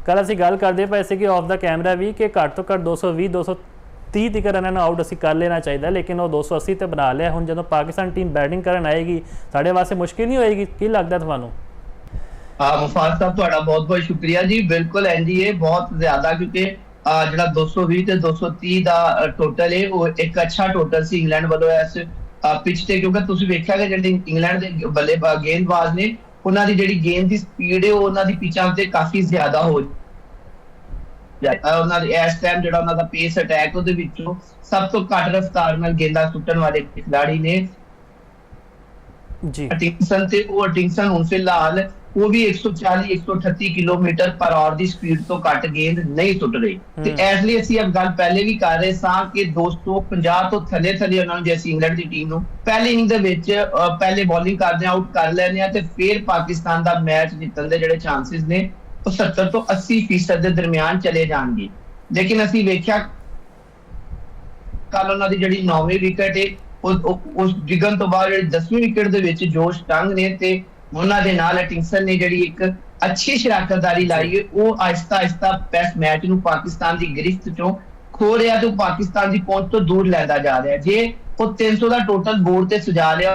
ਕੱਲ੍ਹ ਅਸੀਂ ਗੱਲ ਕਰਦੇ ਪਏ ਸੀ ਕਿ ਆਫ ਦਾ ਕੈਮਰਾ ਵੀ ਕਿ ਘੱਟ ਤੋਂ ਘੱਟ 220 230 ਤੱਕ ਇਹਨਾਂ ਨੂੰ ਆਊਟ ਅਸੀਂ ਕਰ ਲੈਣਾ ਚਾਹੀਦਾ, ਲੇਕਿਨ ਉਹ 280 ਤੇ ਬਣਾ ਲਿਆ। ਹੁਣ ਜਦੋਂ ਪਾਕਿਸਤਾਨ ਟੀਮ ਬੈਟਿੰਗ ਕਰਨ ਆਏਗੀ ਸਾਡੇ ਵਾਸਤੇ ਮੁਸ਼ਕਿਲ ਨਹੀਂ ਹੋਏਗੀ? ਕੀ ਲੱਗਦਾ ਤੁਹਾਨੂੰ? ਮੁਫਾਜ਼ ਸਾਹਿਬ ਤੁਹਾਡਾ ਬਹੁਤ ਬਹੁਤ ਸ਼ੁਕਰੀਆ ਜੀ। ਬਿਲਕੁਲ ਐਨਡੀਏ ਬਹੁਤ ਜ਼ਿਆਦਾ, ਕਿਉਂਕਿ ਜਿਹੜਾ 220 ਤੇ 230 ਦਾ ਟੋਟਲ ਹੈ ਉਹ ਇੱਕ ਅੱਛਾ ਟੋਟਲ ਸੀ ਇੰਗਲੈਂਡ ਵੱਲੋਂ ਇਸ ਪਿਚ ਤੇ, ਕਿਉਂਕਿ ਤੁਸੀਂ ਵੇਖਿਆ ਕਿ ਜਿਹੜੇ ਇੰਗਲੈਂਡ ਦੇ ਗੇਂਦਬਾਜ਼ ਨੇ ਉਹਨਾਂ ਦੀ ਜਿਹੜੀ ਗੇਂਦ ਦੀ ਸਪੀਡ ਹੈ ਉਹ ਉਹਨਾਂ ਦੀ ਪਿਚਾਂ ਤੇ ਕਾਫੀ ਜ਼ਿਆਦਾ ਹੋ ਉਹਨਾਂ ਦੀ ਇਸ ਟਾਈਮ ਜਿਹੜਾ ਉਹਨਾਂ ਦਾ ਪੇਸ ਅਟੈਕ ਉਹਦੇ ਵਿੱਚੋਂ ਸਭ ਤੋਂ ਘੱਟ ਰਫ਼ਤਾਰ ਨਾਲ ਗੇਂਦਾਂ ਸੁੱਟਣ ਵਾਲੇ ਖਿਡਾਰੀ ਨੇ ਜੀ ਹਟਿੰਸਨ, ਤੇ ਉਹ ਹਟਿੰਸਨ ਹੁਣ ਫਿਲਹਾਲ ਉਹ ਵੀ 140 138 ਕਿਲੋਮੀਟਰ ਪਰ ਆਵਰ ਦੀ ਸਪੀਡ ਤੋਂ ਘੱਟ ਗੇਂਦ ਨਹੀਂ ਸੁੱਟ ਰਹੀ। ਤੇ ਇਸ ਲਈ ਅਸੀਂ ਇਹ ਗੱਲ ਪਹਿਲੇ ਵੀ ਕਰ ਰਹੇ ਸਾਂ ਕਿ 250 ਤੋਂ ਥੱਲੇ ਉਹਨਾਂ ਨੂੰ, ਜੇ ਅਸੀਂ ਇੰਗਲੈਂਡ ਦੀ ਟੀਮ ਨੂੰ ਪਹਿਲੀ ਇਨਿੰਗ ਦੇ ਵਿੱਚ ਪਹਿਲੇ ਬੋਲਿੰਗ ਕਰਦੇ ਆਊਟ ਕਰ ਲੈਂਦੇ ਆ ਤੇ ਫਿਰ ਪਾਕਿਸਤਾਨ ਦਾ ਮੈਚ ਜਿੱਤਣ ਦੇ ਜਿਹੜੇ ਚਾਂਸਸ ਨੇ ਉਹ 70 ਤੋਂ 80% ਦੇ ਦਰਮਿਆਨ ਚਲੇ ਜਾਣਗੇ। ਲੇਕਿਨ ਅਸੀਂ ਵੇਖਿਆ ਕੱਲ ਉਹਨਾਂ ਦੀ ਜਿਹੜੀ 9ਵੀਂ ਵਿਕਟ ਹੈ ਉਸ ਡਿੱਗਣ ਤੋਂ ਬਾਅਦ ਜਿਹੜੀ 10ਵੀਂ ਵਿਕਟ ਦੇ ਵਿੱਚ ਜੋਸ਼ ਟੰਗ ਨੇ ਤੇ ਉਹਨਾਂ ਦੇ ਨਾਲ ਹਟਿੰਸਨ ਨੇ ਜਿਹੜੀ ਇੱਕ ਅੱਛੀ ਸ਼ਰਾਕਤਦਾਰੀ ਲਾਈ ਹੈ, ਉਹ ਆਹਿਸਤਾ ਆਹਿਸਤਾ ਟੈਸਟ ਮੈਚ ਨੂੰ ਪਾਕਿਸਤਾਨ ਦੀ ਗ੍ਰਿਫਤ ਚੋਂ ਖੋ ਰਿਹਾ ਤੇ ਪਾਕਿਸਤਾਨ ਦੀ ਪਹੁੰਚ ਤੋਂ ਦੂਰ ਲੈਂਦਾ ਜਾ ਰਿਹਾ। ਜੇ ਉਹ 300 ਦਾ ਟੋਟਲ ਬੋਰਡ ਤੇ ਸਜਾ ਲਿਆ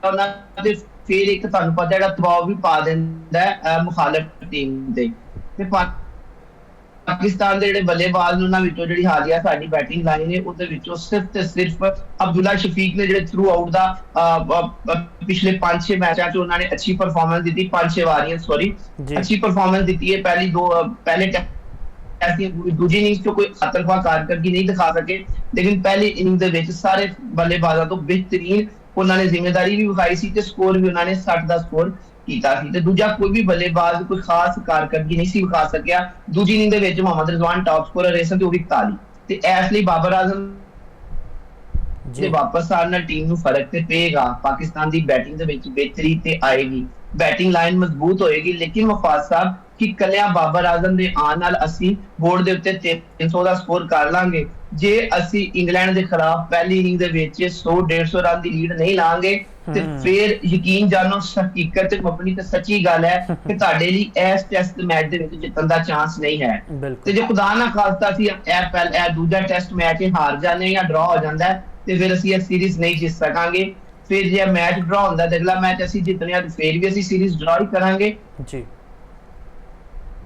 ਉਹਨਾਂ ਦੇ ਫਿਰ ਇੱਕ ਤੁਹਾਨੂੰ ਪਤਾ ਜਿਹੜਾ ਦਬਾਅ ਵੀ ਪਾ ਦਿੰਦਾ ਹੈ ਮੁਖਾਲਫ ਟੀਮ ਤੇ ਪਾਕਿਸਤਾਨ ਦੇ ਜਿਹੜੇ ਬੱਲੇਬਾਜ਼ ਨੇ ਉਹਨਾਂ ਵਿੱਚੋਂ ਜਿਹੜੀ ਹਾਲੀਆ ਸਾਡੀ ਬੈਟਿੰਗ ਲਾਈਨ ਹੈ ਉਹਦੇ ਵਿੱਚੋਂ ਸਿਰਫ ਤੇ ਸਿਰਫ ਅਬਦੁੱਲਾ ਸ਼ਫੀਕ ਨੇ ਜਿਹੜੇ ਥਰੂ ਆਊਟ ਦਾ ਪਿਛਲੇ 5-6 ਮੈਚਾਂ 'ਚ ਉਹਨਾਂ ਨੇ ਅੱਛੀ ਪਰਫਾਰਮੈਂਸ ਦਿੱਤੀ, 5-6 ਵਾਰੀਆਂ ਅੱਛੀ ਪਰਫਾਰਮੈਂਸ ਦਿੱਤੀ ਹੈ। ਪਹਿਲੇ ਦੂਜੀ ਇਨਿੰਗ 'ਚ ਕੋਈ ਖਤਰਨਾਕ ਕਾਰਕਰਦਗੀ ਨਹੀਂ ਦਿਖਾ ਸਕੇ, ਲੇਕਿਨ ਪਹਿਲੀ ਇਨਿੰਗ ਦੇ ਵਿੱਚ ਸਾਰੇ ਬੱਲੇਬਾਜ਼ਾਂ ਤੋਂ ਬਿਹਤਰੀਨ ਉਹਨਾਂ ਨੇ ਜ਼ਿੰਮੇਵਾਰੀ ਵੀ ਵਿਖਾਈ ਸੀ ਤੇ ਸਕੋਰ ਵੀ ਉਹਨਾਂ ਨੇ 60 ਦਾ ਸਕੋਰ ਕੀਤਾ ਸੀ। ਤੇ ਦੂਜਾ ਕੋਈ ਵੀ ਬੱਲੇਬਾਜ਼ ਕੋਈ ਖਾਸ ਕਾਰਕਰਦਗੀ ਨਹੀਂ ਸੀ ਵਿਖਾ ਸਕਿਆ। ਦੂਜੀ ਇਨਿੰਗ ਦੇ ਵਿੱਚ ਮੁਹੰਮਦ ਰਿਜ਼ਵਾਨ ਟਾਪ ਸਕੋਰਰ ਰਹੇ ਸਨ ਤੇ ਉਹ ਵੀ 41। ਤੇ ਇਸ ਲਈ ਬਾਬਰ ਆਜ਼ਮ ਦੇ ਵਾਪਸ ਆਉਣ ਨਾਲ ਟੀਮ ਨੂੰ ਫਰਕ ਤੇ ਪਏਗਾ, ਪਾਕਿਸਤਾਨ ਦੀ ਬੈਟਿੰਗ ਦੇ ਵਿੱਚ ਬਿਹਤਰੀ ਤੇ ਆਏਗੀ, ਬੈਟਿੰਗ ਲਾਈਨ ਮਜ਼ਬੂਤ ਹੋਏਗੀ। ਲੇਕਿਨ ਮੁਫਾਜ਼ ਸਾਹਿਬ ਕਿ ਕੱਲਿਆਂ ਬਾਬਰ ਆਜ਼ਮ ਦੇ ਆਉਣ ਨਾਲ ਅਸੀਂ ਬੋਰਡ ਦੇ ਉੱਤੇ 300 ਦਾ ਸਕੋਰ ਕਰ ਲਾਂਗੇ, ਜੇ ਅਸੀਂ ਇੰਗਲੈਂਡ ਦੇ ਖਿਲਾਫ ਪਹਿਲੀ ਇਨਿੰਗ ਦੇ ਵਿੱਚ 100-150 ਰਨ ਦੀ ਲੀਡ ਨਹੀਂ ਲਾਂਗੇ ਤੇ ਫਿਰ ਯਕੀਨ ਜਾਣੋ ਹਕੀਕਤ ਤੇ ਆਪਣੀ ਤੇ ਸੱਚੀ ਗੱਲ ਹੈ ਕਿ ਤੁਹਾਡੇ ਲਈ ਇਸ ਟੈਸਟ ਮੈਚ ਦੇ ਵਿੱਚ ਜਿੱਤਣ ਦਾ ਚਾਂਸ ਨਹੀਂ ਹੈ। ਤੇ ਜੇ ਖੁਦਾ ਨਾ ਖਾਸਤਾ ਸੀ ਇਹ ਦੂਜਾ ਟੈਸਟ ਮੈਚ ਹਾਰ ਜਾਂਦੇ ਜਾਂ ਡਰਾ ਹੋ ਜਾਂਦਾ ਤੇ ਫਿਰ ਅਸੀਂ ਇਹ ਸੀਰੀਜ਼ ਨਹੀਂ ਜਿੱਤ ਸਕਾਂਗੇ। ਫਿਰ ਜੇ ਮੈਚ ਡਰਾ ਹੁੰਦਾ ਤੇ ਅਗਲਾ ਮੈਚ ਅਸੀਂ ਜਿੱਤਣੇ ਆ ਤੇ ਫਿਰ ਵੀ ਅਸੀਂ ਸੀਰੀਜ਼ ਡਰਾ ਹੀ ਕਰਾਂਗੇ ਜੀ।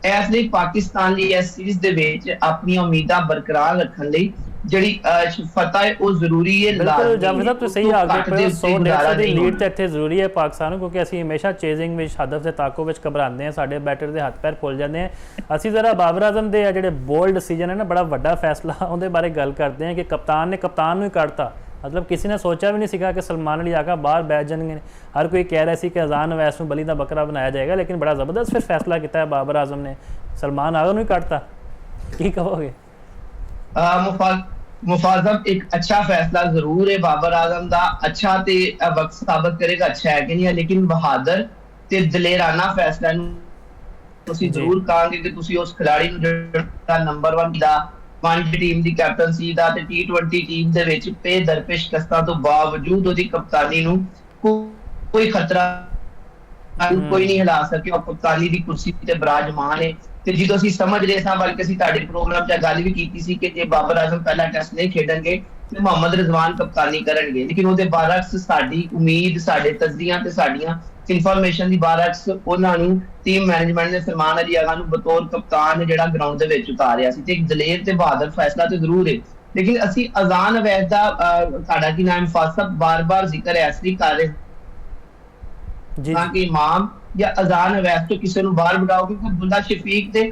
ਇਸ ਲਈ ਪਾਕਿਸਤਾਨ ਲਈ ਇਸ ਸੀਰੀਜ਼ ਦੇ ਵਿੱਚ ਆਪਣੀਆਂ ਉਮੀਦਾਂ ਬਰਕਰਾਰ ਰੱਖਣ ਲਈ ਜਿਹੜੀ ਫਤਹ ਹੈ ਉਹ ਜ਼ਰੂਰੀ ਹੈ। ਬਿਲਕੁਲ ਜਾਵੇਦ ਸਾਹਿਬ ਤੁਸੀਂ ਸਹੀ ਆਖਦੇ ਪਏ, 100-150 ਦੀ ਲੀਡ ਤੇ ਇੱਥੇ ਜ਼ਰੂਰੀ ਹੈ ਪਾਕਿਸਤਾਨ ਨੂੰ, ਕਿਉਂਕਿ ਅਸੀਂ ਹਮੇਸ਼ਾ ਚੇਜ਼ਿੰਗ ਵਿੱਚ ਹਦਫ ਦੇ ਤਾਕੋ ਵਿੱਚ ਘਬਰਾਉਂਦੇ ਹਾਂ, ਸਾਡੇ ਬੈਟਰ ਦੇ ਹੱਥ ਪੈਰ ਫੁੱਲ ਜਾਂਦੇ ਆ। ਅਸੀਂ ਜ਼ਰਾ ਬਾਬਰ ਆਜ਼ਮ ਦੇ ਜਿਹੜੇ ਬੋਲਡ ਡਿਸੀਜਨ ਹੈ ਨਾ, ਬੜਾ ਵੱਡਾ ਫੈਸਲਾ, ਉਹਦੇ ਬਾਰੇ ਗੱਲ ਕਰਦੇ ਹਾਂ ਕਿ ਕਪਤਾਨ ਨੇ ਕਪਤਾਨ ਨੂੰ ਹੀ ਕੱਢਤਾ। ਮਤਲਬ ਕਿਸੇ ਨੇ ਸੋਚਿਆ ਵੀ ਨਹੀਂ ਸੀਗਾ ਕਿ ਸਲਮਾਨ ਅਲੀ ਆਗਾ ਬਾਹਰ ਬੈਠ ਜਾਣਗੇ। ਹਰ ਕੋਈ ਕਹਿ ਰਿਹਾ ਸੀ ਕਿ ਅਜ਼ਾਨ ਅਵੈਸ ਨੂੰ ਬਲੀ ਦਾ ਬੱਕਰਾ ਬਣਾਇਆ ਜਾਏਗਾ, ਲੇਕਿਨ ਬੜਾ ਜ਼ਬਰਦਸਤ ਫਿਰ ਫੈਸਲਾ ਕੀਤਾ ਹੈ ਬਾਬਰ ਆਜ਼ਮ ਨੇ, ਸਲਮਾਨ ਆਗਾ ਨੂੰ ਹੀ ਕੱਢਤਾ। ਕੀ ਕਹੋਗੇ? ਮੁਫਾਜ਼ ਇੱਕ ਅੱਛਾ ਫੈਸਲਾ ਜ਼ਰੂਰ ਹੈ ਬਾਬਰ ਆਜ਼ਮ ਦਾ, ਅੱਛਾ ਤੇ ਵਕਤ ਸਾਬਤ ਕਰੇਗਾ ਅੱਛਾ ਹੈ ਕਿ ਨਹੀਂ ਹੈ, ਲੇਕਿਨ ਬਹਾਦਰ ਤੇ ਦਲੇਰਾਨਾ ਫੈਸਲਾ ਨੂੰ ਤੁਸੀਂ ਜ਼ਰੂਰ ਕਹਾਂਗੇ ਕਿ ਤੁਸੀਂ ਉਸ ਖਿਡਾਰੀ ਨੂੰ ਜਿਹੜਾ ਨੰਬਰ 1 ਦਾ ਪੰਜ ਟੀਮ ਦੀ ਕੈਪਟਨਸੀ ਦਾ ਤੇ T20 ਟੀਮ ਦੇ ਵਿੱਚ ਬੇਦਰਪੇ ਸ਼ਿਕਸਤਾਂ ਤੋਂ ਬਾਵਜੂਦ ਉਹਦੀ ਕਪਤਾਨੀ ਨੂੰ ਕੋਈ ਖਤਰਾ ਕੋਈ ਨਹੀਂ ਹਿਲਾ ਸਕਿਆ, ਉਹ ਕਪਤਾਨੀ ਦੀ ਕੁਰਸੀ ਤੇ ਬਿਰਾਜਮਾਨ ਹੈ। ਤੇ ਜਦੋਂ ਅਸੀਂ ਸਮਝ ਰਹੇ ਸਾਂ, ਬਲਕਿ ਅਸੀਂ ਤੁਹਾਡੇ ਪ੍ਰੋਗਰਾਮ 'ਚ ਗੱਲ ਵੀ ਕੀਤੀ ਸੀ ਕਿ ਜੇ ਬਾਬਰ ਆਜ਼ਮ ਪਹਿਲਾ ਟੈਸਟ ਨਹੀਂ ਖੇਡਣਗੇ ਤੇ ਮੁਹੰਮਦ ਰਿਜ਼ਵਾਨ ਕਪਤਾਨੀ ਕਰਨਗੇ, ਲੇਕਿਨ ਉਹਦੇ ਬਾਰਅਕਸ ਸਾਡੀ ਉਮੀਦ, ਸਾਡੇ ਤਜਜ਼ੀਆਂ ਤੇ ਸਾਡੀਆਂ ਇਨਫੋਰਮੇਸ਼ਨ ਦੀ ਬਾਰਅਕਸ ਉਹਨਾਂ ਨੂੰ ਟੀਮ ਮੈਨੇਜਮੈਂਟ ਨੇ ਸਲਮਾਨ ਅਲੀ ਆਗਾ ਨੂੰ ਬਤੌਰ ਕਪਤਾਨ ਜਿਹੜਾ ਗਰਾਊਂਡ ਦੇ ਵਿੱਚ ਉਤਾਰਿਆ ਸੀ। ਤੇ ਇੱਕ ਦਲੇਰ ਤੇ ਬਹਾਦਰ ਫੈਸਲਾ ਤੇ ਜ਼ਰੂਰ ਹੈ, ਲੇਕਿਨ ਅਸੀਂ ਅਜ਼ਾਨ ਅਵੈਸ ਦਾ ਸਾਡਾ ਕੀ ਨਾਮ ਫਾਸਬ ਬਾਰ-ਬਾਰ ਜ਼ਿਕਰ ਇਸ ਲਈ ਕਰ ਰਹੇ ਤਾਂ ਕਿ ਇਮਾਮ ਜਾਂ ਅਜ਼ਾਨ ਅਵੈਸ ਤੋਂ ਕਿਸੇ ਨੂੰ ਬਾਹਰ ਬਿਠਾਓ, ਕਿਉਂਕਿ ਅਬਦੁੱਲਾ ਸ਼ਫੀਕ ਤੇ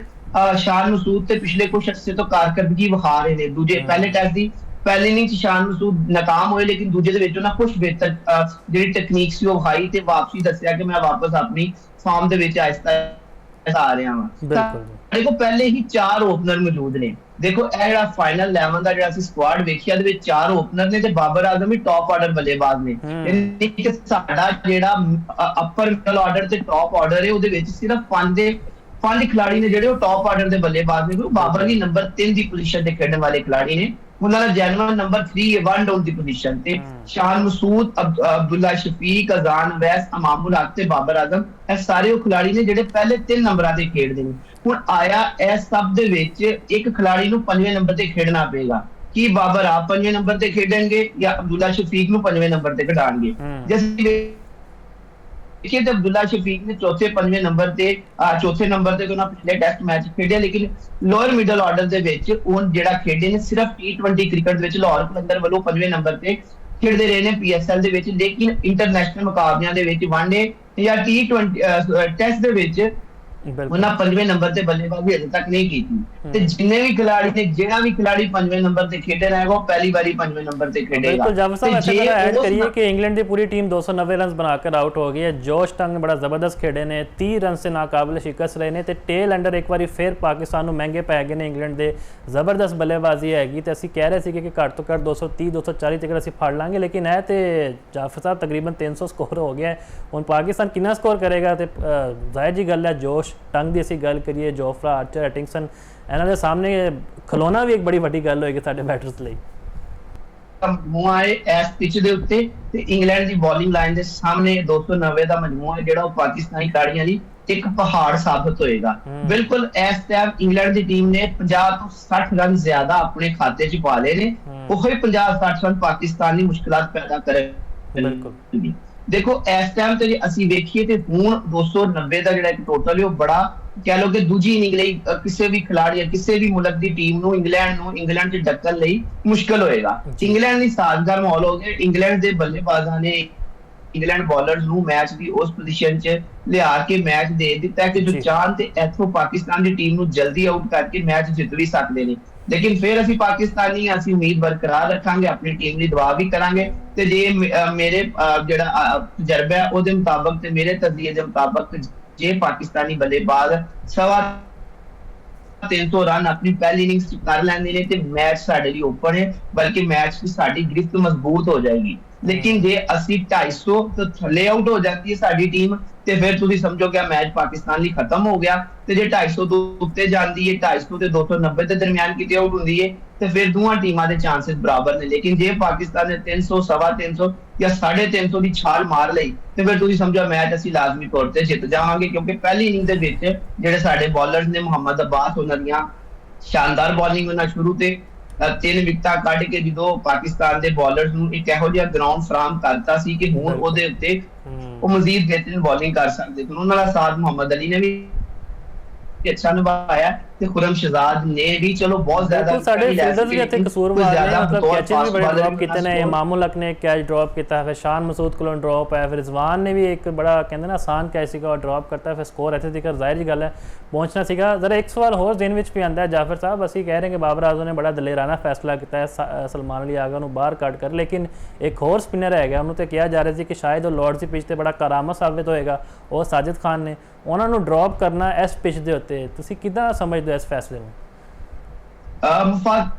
ਸ਼ਾਨ ਮਸੂਦ ਤੇ ਪਿਛਲੇ ਕੁਝ ਅਰਸੇ ਤੋਂ ਕਾਰਕਰਦਗੀ ਵਿਖਾ ਰਹੇ ਨੇ। ਦੂਜੇ ਪਹਿਲੇ ਟੈਸਟ ਦੀ ਪਹਿਲੀ ਇਨਿੰਗ 'ਚ ਸ਼ਾਨ ਮਸੂਦ ਨਾਕਾਮ ਹੋਏ, ਲੇਕਿਨ ਦੂਜੇ ਦੇ ਵਿੱਚ ਉਹਨਾਂ ਕੁਝ ਬਿਹਤਰ ਜਿਹੜੀ ਟੈਕਨੀਕ ਸੀ ਉਹ ਵਿਖਾਈ ਤੇ ਵਾਪਸੀ ਦੱਸਿਆ ਕਿ ਮੈਂ ਵਾਪਸ ਆਪਣੀ ਫਾਰਮ ਦੇ ਵਿੱਚ ਆਹਿਸਤਾ ਆ ਰਿਹਾ ਹਾਂ। ਦੇਖੋ ਪਹਿਲੇ ਹੀ 4 ਓਪਨਰ ਮੌਜੂਦ ਨੇ। ਦੇਖੋ ਇਹ ਜਿਹੜਾ ਫਾਈਨਲ 11 ਦਾ ਜਿਹੜਾ ਅਸੀਂ ਸਕੁਆਡ ਵੇਖਿਆ ਉਹਦੇ ਵਿੱਚ 4 ਓਪਨਰ ਨੇ ਤੇ ਬਾਬਰ ਆਜ਼ਮ ਵੀ ਟੌਪ ਆਰਡਰ ਬੱਲੇਬਾਜ਼ ਨੇ। ਯਾਨੀ ਸਾਡਾ ਜਿਹੜਾ ਅਪਰ ਮਿਡਲ ਆਰਡਰ ਤੇ ਟੌਪ ਆਰਡਰ ਹੈ ਉਹਦੇ ਵਿੱਚ ਸਿਰਫ 5 ਖਿਡਾਰੀ ਨੇ ਜਿਹੜੇ ਉਹ ਟੌਪ ਆਰਡਰ ਦੇ ਬੱਲੇਬਾਜ਼ ਨੇ। ਬਾਬਰ ਵੀ ਨੰਬਰ 3 ਦੀ ਪੋਜੀਸ਼ਨ ਤੇ ਖੇਡਣ ਵਾਲੇ ਖਿਡਾਰੀ ਨੇ, ਉਹਨਾਂ ਦਾ ਜੈਨੂਅਨ ਨੰਬਰ 3 ਹੈ, 1 ਡਾਊਨ ਦੀ ਪੋਜੀਸ਼ਨ ਤੇ। ਸ਼ਾਨ ਮਸੂਦ, ਅਬਦੁੱਲਾ ਸ਼ਫੀਕ, ਅਜ਼ਾਨ ਵੈਸ, ਅਮਾਮੁਲ ਹਕ ਤੇ ਬਾਬਰ ਆਜ਼ਮ, ਇਹ ਸਾਰੇ ਉਹ ਖਿਡਾਰੀ ਨੇ ਜਿਹੜੇ ਪਹਿਲੇ 3 ਨੰਬਰਾਂ ਤੇ ਖੇਡਦੇ ਨੇ। ਹੁਣ ਆਇਆ ਇਹ ਸਭ ਦੇ ਵਿੱਚ ਇੱਕ ਖਿਡਾਰੀ ਨੂੰ 5ਵੇਂ ਨੰਬਰ ਤੇ ਖੇਡਣਾ ਪਏਗਾ। ਕੀ ਬਾਬਰ ਆਪ 5ਵੇਂ ਨੰਬਰ ਤੇ ਖੇਡਣਗੇ ਜਾਂ ਅਬਦੁੱਲਾ ਸ਼ਫੀਕ ਨੂੰ 5ਵੇਂ ਨੰਬਰ ਤੇ ਖਿਡਾਣਗੇ? देखिए तो अब्दुल्ला शफीक ने चौथे 5वें नंबर ते चौथे नंबर ते उन्होंने पिछले टेस्ट मैच खेडे, लेकिन लोअर मिडल ऑर्डर दे विच उन जेड़ा खेडे ने सिर्फ T20 क्रिकेट विच लाहौर कलंदर वालों 5वें नंबर ते खेडदे रहे ने PSL दे विच, लेकिन इंटरनेशनल मुकाबलियां दे विच वनडे या T20 टेस्ट दे विच ਉਹਨਾਂ 5ਵੇਂ ਨੰਬਰ ਤੇ ਬੱਲੇਬਾਜ਼ੀ ਅਜੇ ਤੱਕ ਨਹੀਂ ਕੀਤੀ। ਤੇ ਜਿੰਨੇ ਵੀ ਖਿਡਾਰੀ ਨੇ, ਜਿਹੜਾ ਵੀ ਖਿਡਾਰੀ 5ਵੇਂ ਨੰਬਰ ਤੇ ਖੇਡਣਾ ਹੈ ਉਹ ਪਹਿਲੀ ਵਾਰੀ 5ਵੇਂ ਨੰਬਰ ਤੇ ਖੇਡੇਗਾ। ਬਿਲਕੁਲ ਜਬ ਸਾਹਿਬ ऐसे जरा ऐड करिए कि इंग्लैंड की पूरी टीम 290 रन बनाकर आउट हो गई है। जोश टंग बड़ा ਜ਼ਬਰਦਸਤ ਖੇਡੇ ਨੇ, 30 ਰਨ से नाकाबिल शिकस्त ਰਹੇ ਨੇ ਤੇ ਟੇਲ ਐਂਡਰ ਇੱਕ ਵਾਰੀ ਫਿਰ ਪਾਕਿਸਤਾਨ ਨੂੰ ਮਹਿੰਗੇ ਪੈ ਗਏ ਨੇ ਇੰਗਲੈਂਡ ਦੇ। ਜ਼ਬਰਦਸਤ ਬੱਲੇਬਾਜ਼ੀ ਹੈਗੀ ਤੇ ਅਸੀਂ ਕਹਿ ਰਹੇ ਸੀ ਕਿ ਘੱਟ ਤੋਂ ਘੱਟ 230 240 ਤੱਕ ਅਸੀਂ ਫੜ ਲਾਂਗੇ, ਲੇਕਿਨ ਇਹ ਤੇ ਜਾਫਰ ਸਾਹਿਬ ਤਕਰੀਬਨ 300 ਸਕੋਰ ਹੋ ਗਿਆ। ਹੁਣ ਪਾਕਿਸਤਾਨ ਕਿੰਨਾ ਸਕੋਰ ਕਰੇਗਾ ਤੇ ਜ਼ਾਹਿਰ ਜੀ ਗੱਲ ਹੈ जोश टंग ਦੀ ਅਸੀਂ ਗੱਲ ਕਰੀਏ, ਜੋਫਰਾ ਆਰਚਰ, ਐਟਿੰਗਸਨ, ਇਹਨਾਂ ਦੇ ਸਾਹਮਣੇ ਖਲੋਣਾ ਵੀ ਇੱਕ ਬੜੀ ਵੱਡੀ ਗੱਲ ਹੋਏਗੀ ਸਾਡੇ ਬੈਟਰਸ ਲਈ। ਮਜਮੂਆ ਹੈ ਇਸ ਪਿਚ ਦੇ ਉੱਤੇ ਤੇ ਇੰਗਲੈਂਡ ਦੀ ਬੋਲਿੰਗ ਲਾਈਨ ਦੇ ਸਾਹਮਣੇ 290 ਦਾ ਮਜਮੂਆ ਹੈ ਜਿਹੜਾ ਉਹ ਪਾਕਿਸਤਾਨੀ ਖਿਡਾਰੀਆਂ ਲਈ ਇੱਕ ਪਹਾੜ ਸਾਬਤ ਹੋਏਗਾ। ਬਿਲਕੁਲ ਇਸ ਟਾਈਮ ਇੰਗਲੈਂਡ ਦੀ ਟੀਮ ਨੇ 50 ਤੋਂ 60 ਰਨ ਜ਼ਿਆਦਾ ਆਪਣੇ ਖਾਤੇ 'ਚ ਪਾ ਲਏ ਨੇ, ਉਹੀ 50-60 ਰਨ ਪਾਕਿਸਤਾਨ ਦੀ ਮੁਸ਼ਕਲਾਂ ਪੈਦਾ ਕਰੇ। ਬਿਲਕੁਲ ਦੇਖੋ ਇਸ ਟਾਈਮ ਤੇ ਜੇ ਅਸੀਂ ਵੇਖੀਏ ਤੇ ਹੁਣ 290 ਦਾ ਜਿਹੜਾ ਇੱਕ ਟੋਟਲ ਹੈ ਉਹ ਬੜਾ ਕਹਿ ਲੋ ਕਿ ਦੂਜੀ ਇਨਿੰਗ ਲਈ ਕਿਸੇ ਵੀ ਖਿਡਾਰੀ ਜਾਂ ਕਿਸੇ ਵੀ ਮੁਲਕ ਦੀ ਟੀਮ ਨੂੰ ਇੰਗਲੈਂਡ 'ਚ ਡੱਕਣ ਲਈ ਮੁਸ਼ਕਲ ਹੋਏਗਾ। ਇੰਗਲੈਂਡ ਦੀ ਸਾਜ਼ਗਾਰ ਮਾਹੌਲ ਹੋ ਗਿਆ। ਇੰਗਲੈਂਡ ਦੇ ਬੱਲੇਬਾਜ਼ਾਂ ਨੇ ਇੰਗਲੈਂਡ ਬੋਲਰਸ ਨੂੰ ਮੈਚ ਦੀ ਉਸ ਪੋਜੀਸ਼ਨ 'ਚ ਲਿਆ ਕੇ ਮੈਚ ਦੇ ਦਿੱਤਾ ਕਿ ਜੋ ਚਾਹਣ ਤੇ ਇੱਥੋਂ ਪਾਕਿਸਤਾਨ ਦੀ ਟੀਮ ਨੂੰ ਜਲਦੀ ਆਊਟ ਕਰਕੇ ਮੈਚ ਜਿੱਤ ਵੀ ਸਕਦੇ ਨੇ। लेकिन फिर ਅਸੀਂ ਪਾਕਿਸਤਾਨੀ ਅਸੀਂ ਉਮੀਦ ਬਰਕਰਾਰ ਰੱਖਾਂਗੇ, ਆਪਣੀ ਟੀਮ ਲਈ ਦੁਆ ਵੀ ਕਰਾਂਗੇ। ਤੇ ਜੇ ਮੇਰੇ ਜਿਹੜਾ ਤਜਰਬਾ ਹੈ ਉਹਦੇ ਮੁਤਾਬਕ ਤੇ ਮੇਰੇ ਤਜਜ਼ੀਏ ਦੇ ਮੁਤਾਬਕ ਜੇ ਪਾਕਿਸਤਾਨੀ ਬੱਲੇਬਾਜ਼ 350 ਰਨ ਆਪਣੀ ਪਹਿਲੀ ਇਨਿੰਗਸ ਚ ਕਰ ਲੈਂਦੇ ਨੇ ਤੇ ਮੈਚ ਸਾਡੇ ਲਈ ਓਪਨ ਹੈ, ਬਲਕਿ ਮੈਚ ਦੀ ਸਾਡੀ ਗ੍ਰਿਫਤ ਮਜ਼ਬੂਤ ਹੋ ਜਾਏਗੀ। लेकिन जे ਅਸੀਂ 250 ਤੋਂ ਥੱਲੇ ਆਊਟ ਹੋ ਜਾਂਦੀ ਹੈ ਸਾਡੀ ਟੀਮ ਤੇ ਫਿਰ ਤੁਸੀਂ ਸਮਝੋ ਕਿ ਮੈਚ ਪਾਕਿਸਤਾਨ ਲਈ ਖਤਮ ਹੋ ਗਿਆ। ਤੇ ਜੇ 250 ਤੋਂ ਉੱਤੇ ਜਾਂਦੀ ਹੈ, 250 ਤੇ 290 ਦੇ ਦਰਮਿਆਨ ਕਿਤੇ ਆਊਟ ਹੁੰਦੀ ਹੈ ਤੇ ਫਿਰ ਦੋਵਾਂ ਟੀਮਾਂ ਦੇ ਚਾਂਸਸ ਬਰਾਬਰ ਨੇ। ਲੇਕਿਨ ਜੇ ਪਾਕਿਸਤਾਨ ਨੇ 300 350 ਜਾਂ 350 ਦੀ ਛਾਲ ਮਾਰ ਲਈ ਤੇ ਫਿਰ ਤੁਸੀਂ ਸਮਝੋ ਮੈਚ ਅਸੀਂ ਲਾਜ਼ਮੀ ਤੌਰ ਤੇ ਜਿੱਤ ਜਾਵਾਂਗੇ, ਕਿਉਂਕਿ ਪਹਿਲੀ ਇਨਿੰਗ ਦੇ ਵਿੱਚ ਜਿਹੜੇ ਸਾਡੇ ਬੋਲਰਸ ਨੇ ਮੁਹੰਮਦ ਅब्बास ਉਹਨਾਂ ਦੀਆਂ ਸ਼ਾਨਦਾਰ ਬੋਲਿੰਗ ਉਹਨਾਂ ਸ਼ੁਰੂ ਤੇ 3 ਵਿਕਟਾਂ ਕੱਢ ਕੇ ਜਦੋਂ ਪਾਕਿਸਤਾਨ ਦੇ ਬੋਲਰਸ ਨੂੰ ਇੱਕ ਇਹੋ ਜਿਹਾ ਗਰਾਊਂਡ ਫਰਾਹਮ ਕਰਤਾ ਸੀ ਕਿ ਹੁਣ ਉਹਦੇ ਉੱਤੇ ਉਹ ਮਜ਼ੀਦ ਬਿਹਤਰੀਨ ਬੋਲਿੰਗ ਕਰ ਸਕਦੇ। ਉਹਨਾਂ ਦਾ ਸਾਥ ਮੁਹੰਮਦ ਅਲੀ ਨੇ ਵੀ अच्छा निभाया ਤੇ ਖੁਰਮ ਸ਼ਹਜ਼ਾਦ ਨੇ ਵੀ ਚਲੋ ਬਹੁਤ ਜ਼ਿਆਦਾ ਸਾਡੇ ਫੀਲਡਰਸ ਵੀ ਇੱਥੇ ਕਸੂਰਵਾਰ ਨੇ, ਮਤਲਬ ਕੈਚेस ਵੀ ਬੜੇ ਡ੍ਰੌਪ ਕੀਤੇ ਨੇ। ਇਮਾਮੁਲ ਹਕ ਨੇ ਕੈਚ ਡ੍ਰੌਪ ਕੀਤਾ, ਫਿਰ ਸ਼ਾਨ ਮਸੂਦ ਕੋਲੋਂ ਡ੍ਰੌਪ ਹੈ, ਫਿਰ ਰਿਜ਼ਵਾਨ ਨੇ ਵੀ ਇੱਕ ਬੜਾ ਕਹਿੰਦੇ ਨਾ ਆਸਾਨ ਕੈਚ ਸੀਗਾ ਉਹ ਡ੍ਰੌਪ ਕਰਤਾ, ਫਿਰ ਸਕੋਰ ਇੱਥੇ ਤੱਕ ਜ਼ਾਹਿਰ ਜੀ ਗੱਲ ਹੈ ਪਹੁੰਚਣਾ ਸੀਗਾ। ਜ਼ਰਾ ਇੱਕ ਸਵਾਲ ਹੋਰ ਦਿਨ ਵਿੱਚ ਵੀ ਆਉਂਦਾ ਹੈ ਜਾਫਰ ਸਾਹਿਬ, ਅਸੀਂ ਕਹਿ ਰਹੇ ਕਿ ਬਾਬਰ ਆਜ਼ਮ ਨੇ ਬੜਾ ਦਲੇਰਾਨਾ ਫੈਸਲਾ ਕੀਤਾ ਹੈ ਸਲਮਾਨ ਅਲੀ ਆਗਾ ਨੂੰ ਬਾਹਰ ਕੱਢ ਕਰ, ਲੇਕਿਨ ਇੱਕ ਹੋਰ ਸਪਿਨਰ ਹੈਗਾ ਉਹਨੂੰ ਤੇ ਕਿਹਾ ਜਾ ਰਿਹਾ ਸੀ ਕਿ ਸ਼ਾਇਦ ਉਹ ਲਾਰਡਸ ਦੀ ਪਿਚ ਤੇ ਬੜਾ ਕਰਾਮਤ ਸਾਬਿਤ ਹੋਏਗਾ, ਉਹ ਸਾजिद खान ਨੇ। ਉਹਨਾਂ ਨੂੰ ਡ੍ਰੌਪ ਕਰਨਾ ਇਸ ਪਿਚ ਦੇ ਉੱਤੇ ਤੁਸੀਂ ਕਿੱਦਾਂ ਸਮਝਦੇ ਹੋ ਇਸ ਫੈਸਲੇ ਨੂੰ?